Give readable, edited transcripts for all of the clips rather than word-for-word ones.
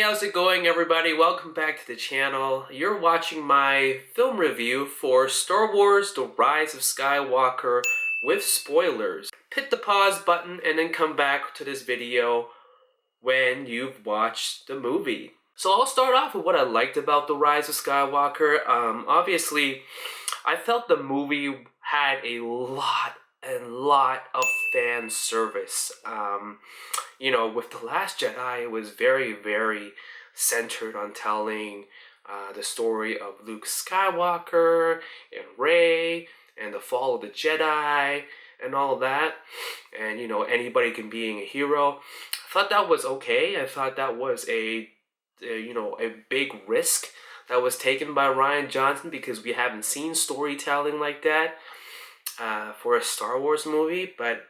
how's it going, everybody? Welcome back to the channel. You're watching my film review for Star Wars The Rise of Skywalker with spoilers. Hit the pause button and then come back to this video when you've watched the movie. So I'll start off with what I liked about The Rise of Skywalker. Obviously, I felt the movie had a lot of fan service. With The Last Jedi, it was very centered on telling the story of Luke Skywalker and Rey and the fall of the Jedi and all that. And, anybody can being a hero. I thought that was okay. I thought that was a big risk that was taken by Rian Johnson because we haven't seen storytelling like that for a Star Wars movie. But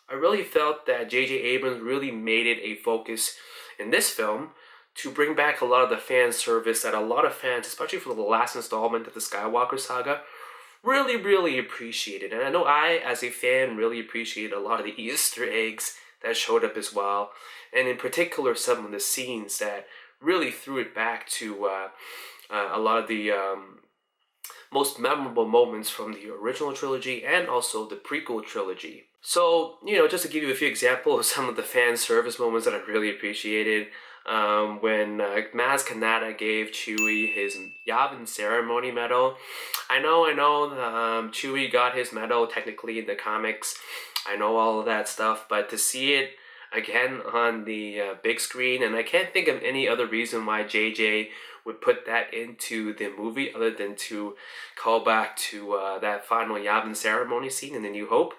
I really felt that J.J. Abrams really made it a focus in this film to bring back a lot of the fan service that a lot of fans, especially for the last installment of the Skywalker Saga, really appreciated. And I know I, as a fan, really appreciated a lot of the Easter eggs that showed up as well. And in particular, some of the scenes that really threw it back to a lot of the most memorable moments from the original trilogy and also the prequel trilogy. So, just to give you a few examples of some of the fan service moments that I really appreciated, when Maz Kanata gave Chewie his Yavin ceremony medal. I know, Chewie got his medal technically in the comics. I know all of that stuff, but to see it again on the big screen, and I can't think of any other reason why JJ would put that into the movie other than to call back to that final Yavin ceremony scene in The New Hope,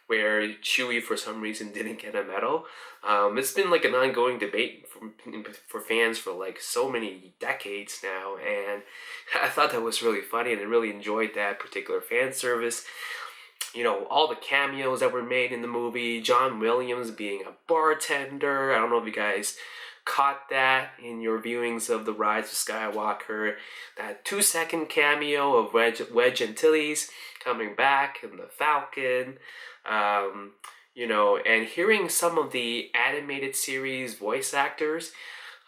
where Chewie for some reason didn't get a medal. It's been like an ongoing debate for fans for like so many decades now, and I thought that was really funny and I really enjoyed that particular fan service. All the cameos that were made in the movie, John Williams being a bartender. I don't know if you guys caught that in your viewings of The Rise of Skywalker. That 2-second cameo of Wedge Antilles coming back in the Falcon. And hearing some of the animated series voice actors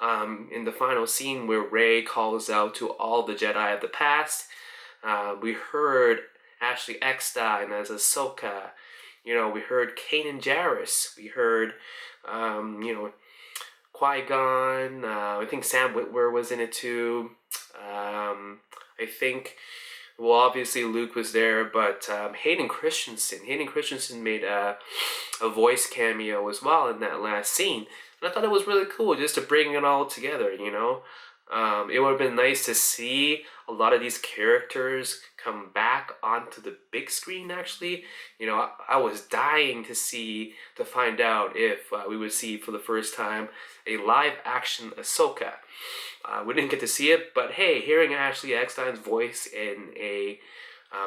in the final scene where Rey calls out to all the Jedi of the past. We heard Ashley Eckstein as Ahsoka. We heard Kanan Jarrus. We heard, Qui-Gon. I think Sam Witwer was in it too. I think, well, obviously Luke was there, but Hayden Christensen made a voice cameo as well in that last scene. And I thought it was really cool just to bring it all together, It would have been nice to see a lot of these characters come back onto the big screen, actually. I was dying to find out if we would see for the first time a live-action Ahsoka. We didn't get to see it, but hey, hearing Ashley Eckstein's voice in a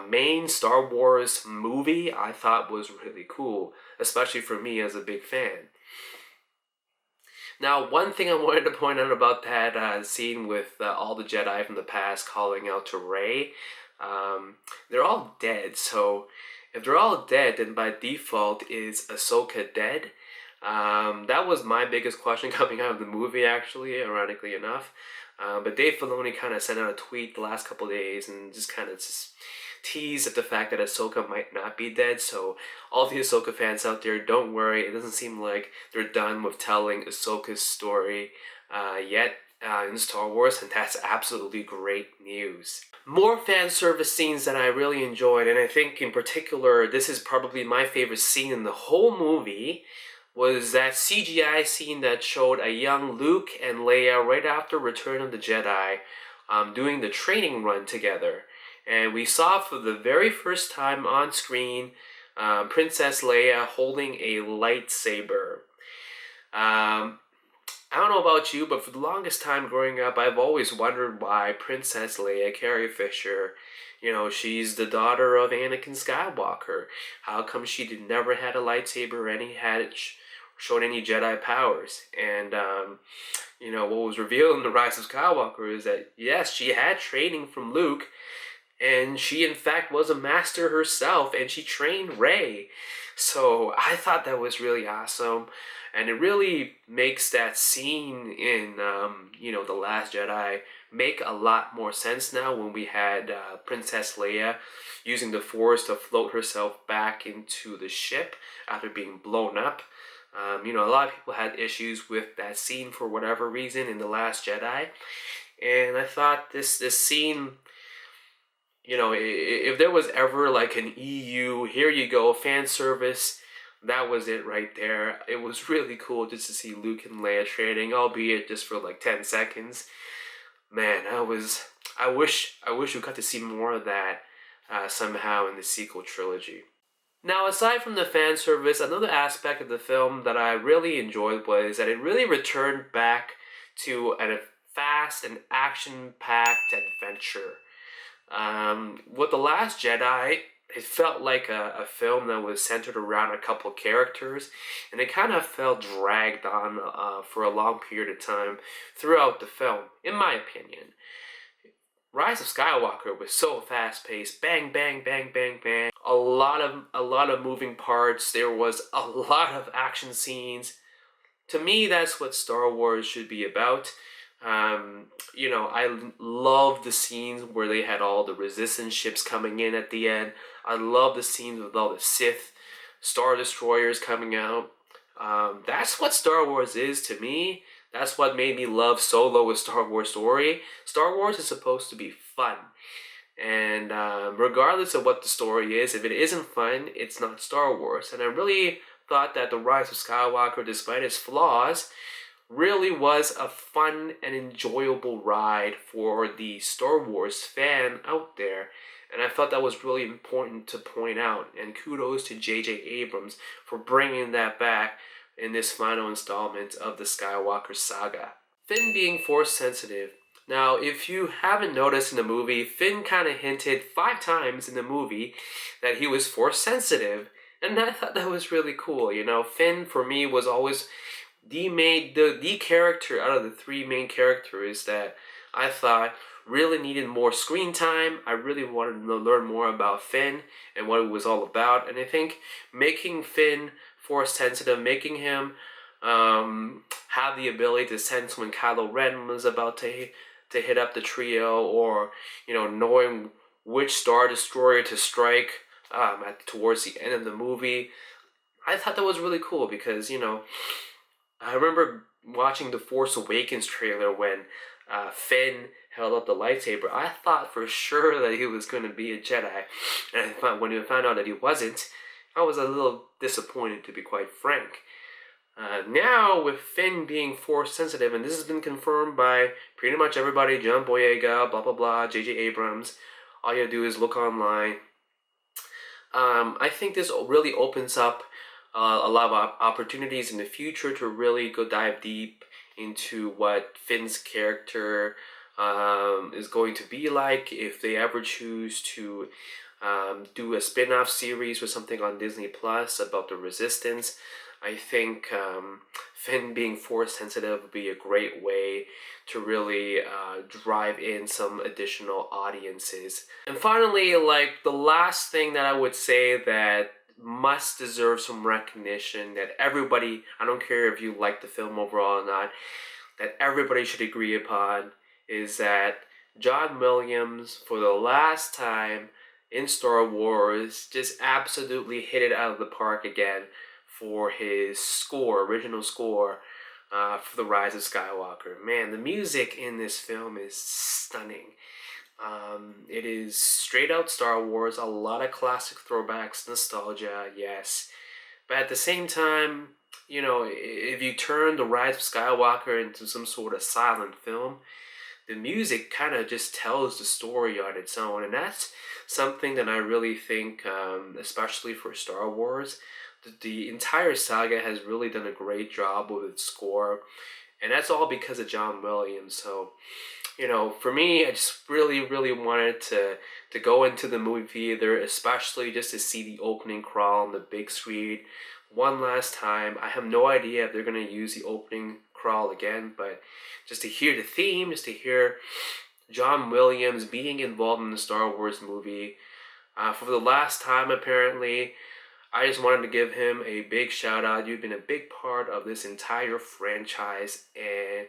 main Star Wars movie, I thought was really cool, especially for me as a big fan. Now, one thing I wanted to point out about that scene with all the Jedi from the past calling out to Rey, they're all dead. So if they're all dead, then by default, is Ahsoka dead? That was my biggest question coming out of the movie, actually, ironically enough. But Dave Filoni kind of sent out a tweet the last couple of days and just kind of teased at the fact that Ahsoka might not be dead. So all the Ahsoka fans out there, don't worry. It doesn't seem like they're done with telling Ahsoka's story yet in Star Wars, and that's absolutely great news. More fan service scenes that I really enjoyed, and I think in particular this is probably my favorite scene in the whole movie, was that CGI scene that showed a young Luke and Leia right after Return of the Jedi doing the training run together. And we saw for the very first time on screen Princess Leia holding a lightsaber. I don't know about you, but for the longest time growing up, I've always wondered why Princess Leia, Carrie Fisher, she's the daughter of Anakin Skywalker. How come she never had a lightsaber and he hadn't shown any Jedi powers? And, what was revealed in The Rise of Skywalker is that, yes, she had training from Luke, and she, in fact, was a master herself, and she trained Rey. So I thought that was really awesome. And it really makes that scene in, The Last Jedi make a lot more sense now when we had Princess Leia using the Force to float herself back into the ship after being blown up. A lot of people had issues with that scene for whatever reason in The Last Jedi. And I thought this scene, if there was ever like an EU, here you go, fan service, that was it right there. It was really cool just to see Luke and Leia trading, albeit just for like 10 seconds. Man, I wish we got to see more of that somehow in the sequel trilogy. Now, aside from the fan service, another aspect of the film that I really enjoyed was that it really returned back to a fast and action-packed adventure. With The Last Jedi, it felt like a film that was centered around a couple characters, and it kind of felt dragged on for a long period of time throughout the film, in my opinion. Rise of Skywalker was so fast-paced, bang, bang, bang, bang, bang. A lot of moving parts. There was a lot of action scenes. To me, that's what Star Wars should be about. I love the scenes where they had all the Resistance ships coming in at the end. I love the scenes with all the Sith Star Destroyers coming out. That's what Star Wars is to me. That's what made me love Solo: A Star Wars Story. Star Wars is supposed to be fun. And regardless of what the story is, if it isn't fun, it's not Star Wars. And I really thought that The Rise of Skywalker, despite its flaws, really was a fun and enjoyable ride for the Star Wars fan out there. And I thought that was really important to point out. And kudos to J.J. Abrams for bringing that back in this final installment of the Skywalker Saga. Finn being Force sensitive. Now, if you haven't noticed in the movie, Finn kind of hinted 5 times in the movie that he was Force sensitive. And I thought that was really cool. Finn for me was always the character out of the 3 main characters that I thought really needed more screen time. I really wanted to learn more about Finn and what it was all about. And I think making Finn Force sensitive, making him have the ability to sense when Kylo Ren was about to hit up the trio, or knowing which Star Destroyer to strike towards the end of the movie. I thought that was really cool because I remember watching the Force Awakens trailer when Finn held up the lightsaber. I thought for sure that he was going to be a Jedi, and when I found out that he wasn't, I was a little disappointed, to be quite frank. Now, with Finn being Force sensitive, and this has been confirmed by pretty much everybody, John Boyega, blah blah blah, J.J. Abrams, all you do is look online. I think this really opens up a lot of opportunities in the future to really go dive deep into what Finn's character is going to be like if they ever choose to do a spin-off series or something on Disney Plus about the Resistance. I think Finn being Force sensitive would be a great way to really drive in some additional audiences. And finally, like the last thing that I would say that must deserve some recognition, that everybody, I don't care if you like the film overall or not, that everybody should agree upon, is that John Williams, for the last time in Star Wars, just absolutely hit it out of the park again for his original score for The Rise of Skywalker. Man, the music in this film is stunning. It is straight out Star Wars, a lot of classic throwbacks, nostalgia, yes. But at the same time, if you turn The Rise of Skywalker into some sort of silent film, the music kind of just tells the story on its own. And that's something that I really think, especially for Star Wars, the entire saga has really done a great job with its score. And that's all because of John Williams. So, for me, I just really, really wanted to go into the movie theater, especially just to see the opening crawl on the big screen one last time. I have no idea if they're going to use the opening crawl again, but just to hear the theme, just to hear John Williams being involved in the Star Wars movie for the last time, apparently. I just wanted to give him a big shout out. You've been a big part of this entire franchise, and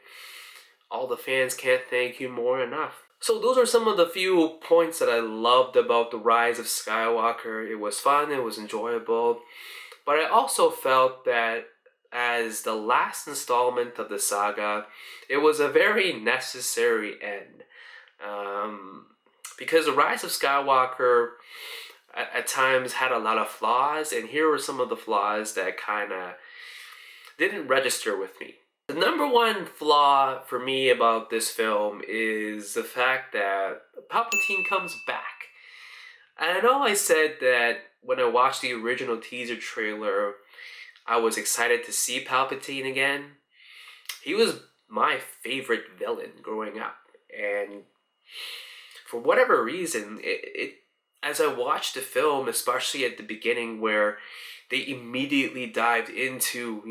all the fans can't thank you more enough. So those are some of the few points that I loved about the Rise of Skywalker. It was fun, it was enjoyable, but I also felt that as the last installment of the saga, it was a very necessary end. Because the Rise of Skywalker at times had a lot of flaws, and here were some of the flaws that kind of didn't register with me. The number one flaw for me about this film is the fact that Palpatine comes back. And I know I said that when I watched the original teaser trailer, I was excited to see Palpatine again. He was my favorite villain growing up, and for whatever reason, as I watched the film, especially at the beginning where they immediately dived into,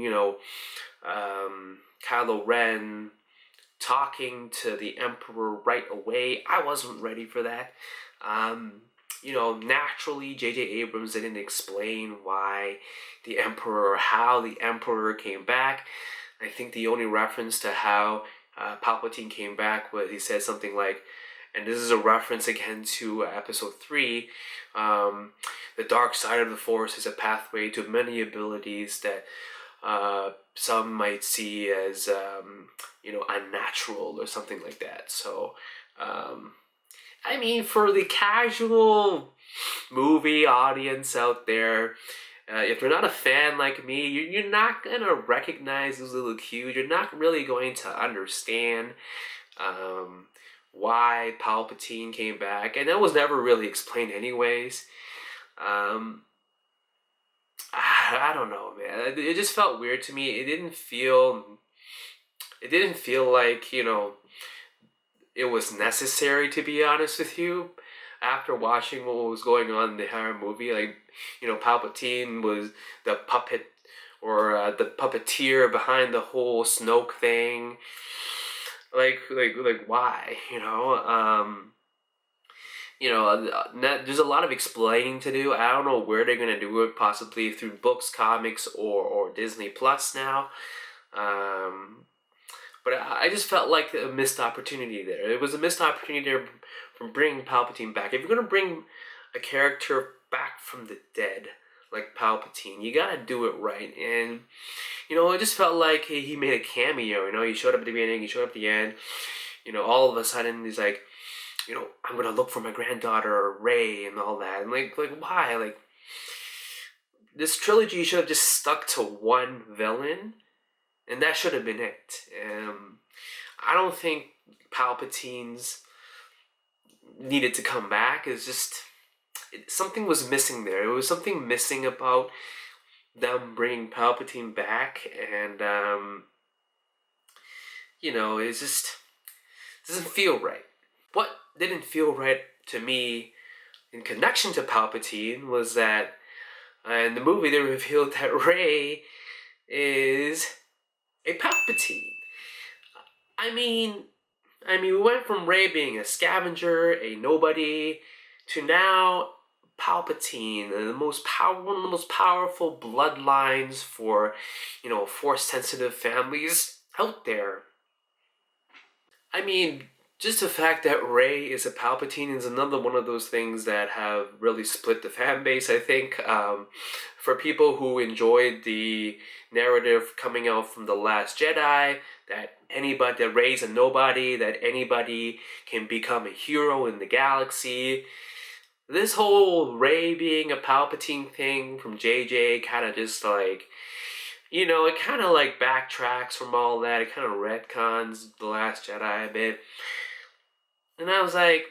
Kylo Ren talking to the Emperor right away, I wasn't ready for that. Naturally, J.J. Abrams didn't explain why the Emperor, or how the Emperor came back. I think the only reference to how Palpatine came back was he said something like, and this is a reference again to episode 3, the dark side of the Force is a pathway to many abilities that some might see as, unnatural or something like that. So, for the casual movie audience out there, if you're not a fan like me, you're not going to recognize those little cues. You're not really going to understand why Palpatine came back. And that was never really explained anyways. I don't know, man. It just felt weird to me. It didn't feel like, it was necessary, to be honest with you. After watching what was going on in the entire movie, Palpatine was the puppet or the puppeteer behind the whole Snoke thing. Like why? There's a lot of explaining to do. I don't know where they're gonna do it. Possibly through books, comics, or Disney Plus now. But I just felt like a missed opportunity there. It was a missed opportunity there from bringing Palpatine back. If you're gonna bring a character back from the dead like Palpatine, you gotta do it right. And it just felt like he made a cameo. He showed up at the beginning, he showed up at the end. All of a sudden he's like, I'm gonna look for my granddaughter Rey and all that. And like why? This trilogy should have just stuck to one villain, and that should have been it. I don't think Palpatine's needed to come back. It's just something was missing there. It was something missing about them bringing Palpatine back, and it just doesn't feel right. What didn't feel right to me in connection to Palpatine was that in the movie they revealed that Rey is a Palpatine. We went from Rey being a scavenger, a nobody, to now Palpatine, one of the most powerful bloodlines for, Force-sensitive families out there. Just the fact that Rey is a Palpatine is another one of those things that have really split the fan base, I think. For people who enjoyed the narrative coming out from The Last Jedi, that Rey's a nobody, that anybody can become a hero in the galaxy. This whole Rey being a Palpatine thing from JJ kind of just it kind of backtracks from all that. It kind of retcons The Last Jedi a bit. And I was like,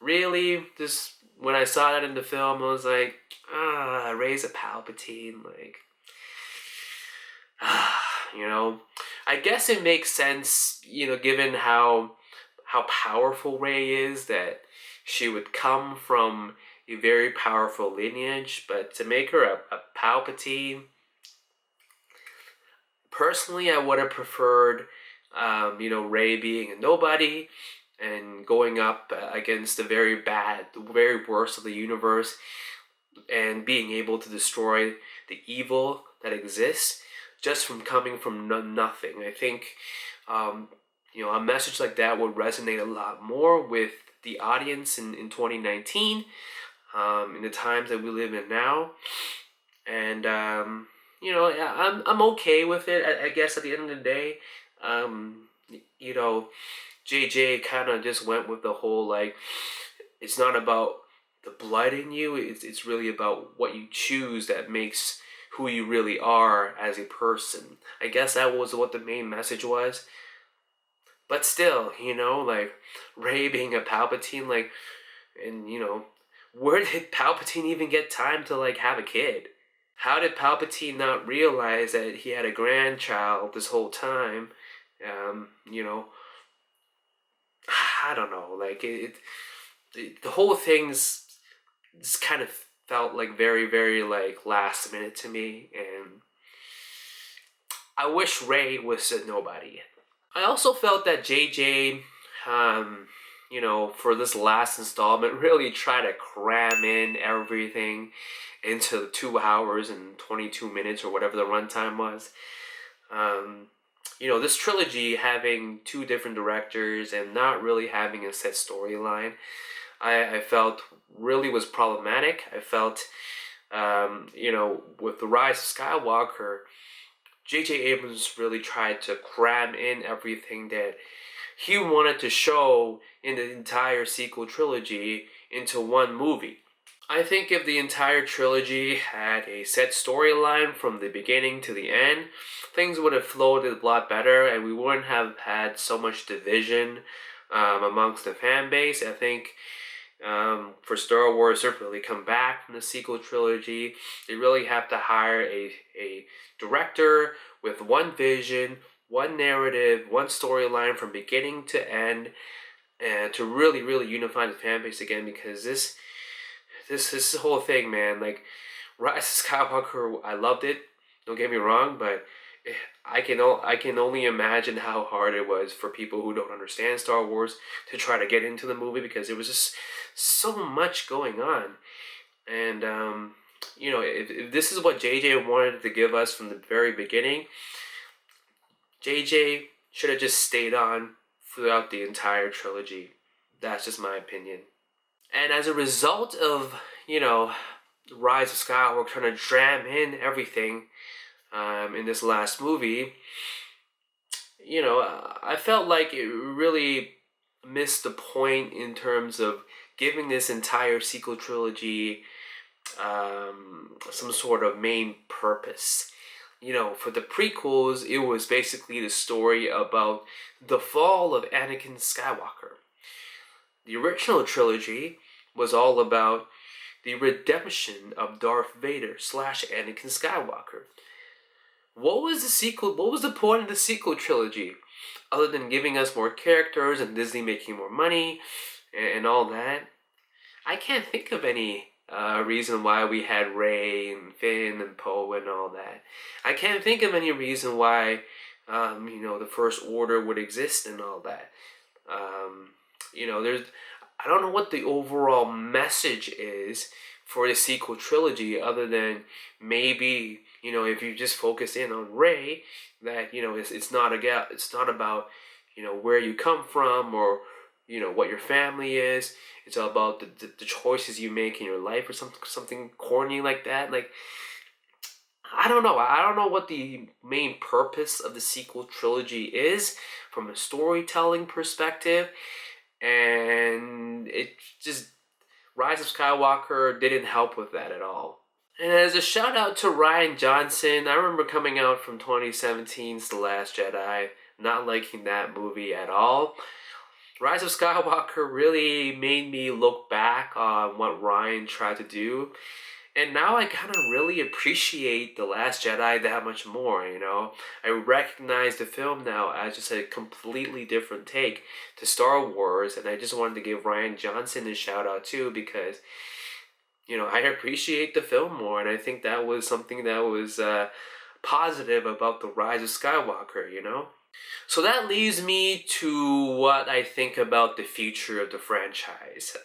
really? Just when I saw that in the film, I was like, Rey's a Palpatine. I guess it makes sense, given how powerful Rey is, that she would come from a very powerful lineage. But to make her a Palpatine, personally, I would have preferred, Rey being a nobody and going up against the very worst of the universe. and being able to destroy the evil that exists just from coming from nothing. I think a message like that would resonate a lot more with the audience in 2019, in the times that we live in now. And I'm okay with it. I guess at the end of the day, JJ kind of just went with the whole, like, it's not about the blood in you. It's really about what you choose that makes who you really are as a person. I guess that was what the main message was. But still, like, Rey being a Palpatine, like, and where did Palpatine even get time to, like, have a kid? How did Palpatine not realize that he had a grandchild this whole time? I don't know. Like, the whole thing's just kind of felt like very, very, like, last minute to me, and I wish Rey was a nobody. I also felt that JJ, for this last installment, really tried to cram in everything into 2 hours and 22 minutes or whatever the runtime was. This trilogy having 2 different directors and not really having a set storyline, I felt really was problematic. I felt, with the Rise of Skywalker, J.J. Abrams really tried to cram in everything that he wanted to show in the entire sequel trilogy into one movie. I think if the entire trilogy had a set storyline from the beginning to the end, things would have flowed a lot better and we wouldn't have had so much division amongst the fan base. I think for Star Wars to really come back from the sequel trilogy, they really have to hire a director with one vision, one narrative, one storyline from beginning to end, and to really, really unify the fan base again, because this whole thing, man, like, Rise of Skywalker, I loved it, don't get me wrong, but I can only imagine how hard it was for people who don't understand Star Wars to try to get into the movie, because there was just so much going on. And if this is what JJ wanted to give us from the very beginning, JJ should have just stayed on throughout the entire trilogy. That's just my opinion. And as a result of, Rise of Skywalker trying to jam in everything in this last movie, I felt like it really missed the point in terms of giving this entire sequel trilogy some sort of main purpose. For the prequels, it was basically the story about the fall of Anakin Skywalker. The original trilogy was all about the redemption of Darth Vader / Anakin Skywalker. What was the sequel? What was the point of the sequel trilogy, other than giving us more characters and Disney making more money and all that? I can't think of any reason why we had Rey and Finn and Poe and all that. I can't think of any reason why, the First Order would exist and all that. I don't know what the overall message is for the sequel trilogy, other than maybe, if you just focus in on Rey, that, it's not about, where you come from or, what your family is. It's all about the choices you make in your life, or something corny like that. Like, I don't know. I don't know what the main purpose of the sequel trilogy is from a storytelling perspective. And it just, Rise of Skywalker didn't help with that at all. And as a shout out to Rian Johnson, I remember coming out from 2017's The Last Jedi, not liking that movie at all. Rise of Skywalker really made me look back on what Rian tried to do. And now I kind of really appreciate The Last Jedi that much more, I recognize the film now as just a completely different take to Star Wars, and I just wanted to give Rian Johnson a shout out too, because, I appreciate the film more, and I think that was something that was positive about The Rise of Skywalker, So that leads me to what I think about the future of the franchise.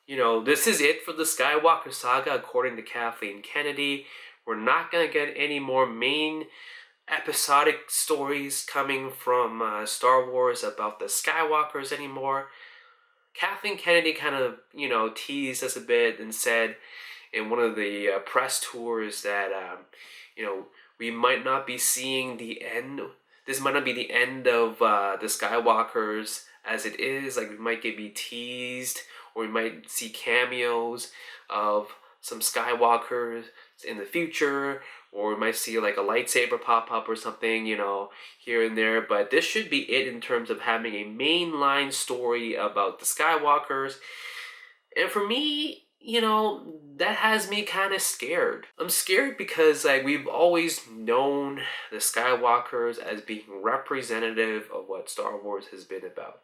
This is it for the Skywalker Saga, according to Kathleen Kennedy. We're not going to get any more main episodic stories coming from Star Wars about the Skywalkers anymore. Kathleen Kennedy kind of, teased us a bit and said in one of the press tours that, we might not be seeing the end. This might not be the end of the Skywalkers as it is. Like, we might be teased, or we might see cameos of some Skywalkers in the future, or we might see like a lightsaber pop up or something, here and there. But this should be it in terms of having a mainline story about the Skywalkers. And for me, that has me kind of scared. I'm scared because we've always known the Skywalkers as being representative of what Star Wars has been about.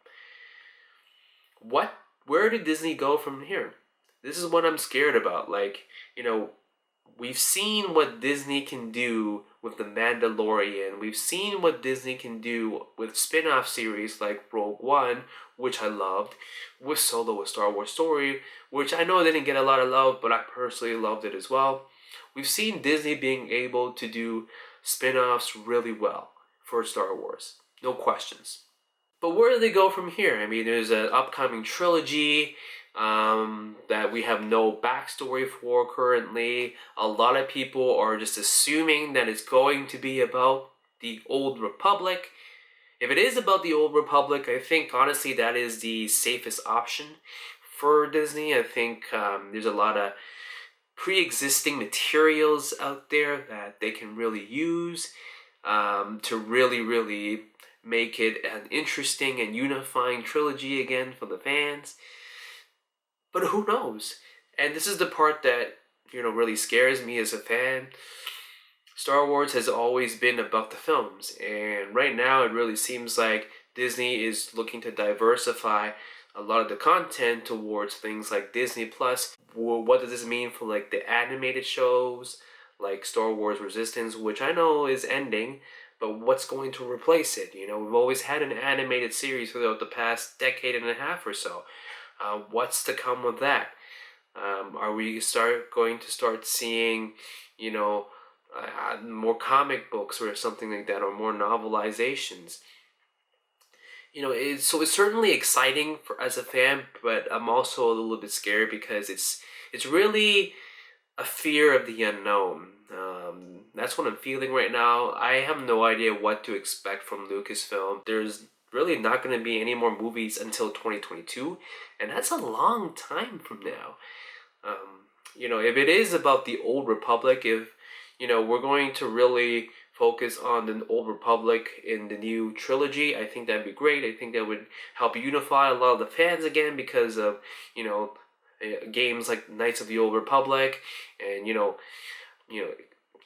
Where did Disney go from here? This is what I'm scared about. We've seen what Disney can do with The Mandalorian. We've seen what Disney can do with spin-off series like Rogue One, which I loved, with Solo, a Star Wars story, which I know didn't get a lot of love, but I personally loved it as well. We've seen Disney being able to do spin-offs really well for Star Wars. No questions. But where do they go from here? I mean, there's an upcoming trilogy that we have no backstory for currently. A lot of people are just assuming that it's going to be about the Old Republic. If it is about the Old Republic, I think honestly that is the safest option for Disney. I think there's a lot of pre-existing materials out there that they can really use to really make it an interesting and unifying trilogy again for the fans. But who knows? And this is the part that, really scares me as a fan. Star Wars has always been about the films. And right now it really seems like Disney is looking to diversify a lot of the content towards things like Disney Plus. What does this mean for the animated shows like Star Wars Resistance, which I know is ending, but what's going to replace it? We've always had an animated series throughout the past decade and a half or so. What's to come with that? Are we going to start seeing, more comic books or something like that, or more novelizations? So it's certainly exciting as a fan, but I'm also a little bit scared because it's really a fear of the unknown. That's what I'm feeling right now. I have no idea what to expect from Lucasfilm. There's really not going to be any more movies until 2022, and that's a long time from now. If it is about the Old Republic, if we're going to really focus on the Old Republic in the new trilogy, I think that'd be great. I think that would help unify a lot of the fans again because of games like Knights of the Old Republic and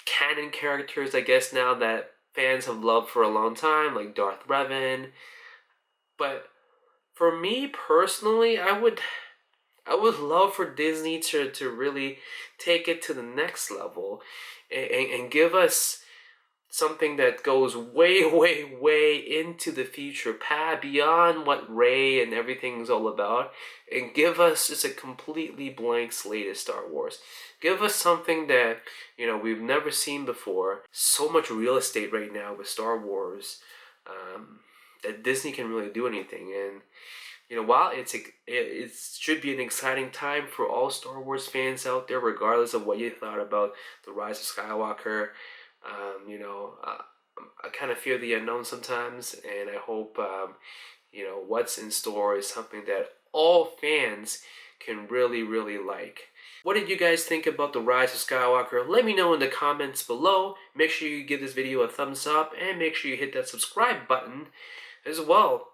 canon characters, I guess, now that fans have loved for a long time, like Darth Revan. But for me personally, I would love for Disney to really take it to the next level and give us something that goes way into the future, beyond what Rey and everything's all about, and give us just a completely blank slate of Star Wars. Give us something that, we've never seen before. So much real estate right now with Star Wars that Disney can really do anything. And, while it should be an exciting time for all Star Wars fans out there, regardless of what you thought about the Rise of Skywalker, I kind of fear the unknown sometimes, and I hope, what's in store is something that all fans can really like. What did you guys think about the Rise of Skywalker? Let me know in the comments below. Make sure you give this video a thumbs up, and make sure you hit that subscribe button as well.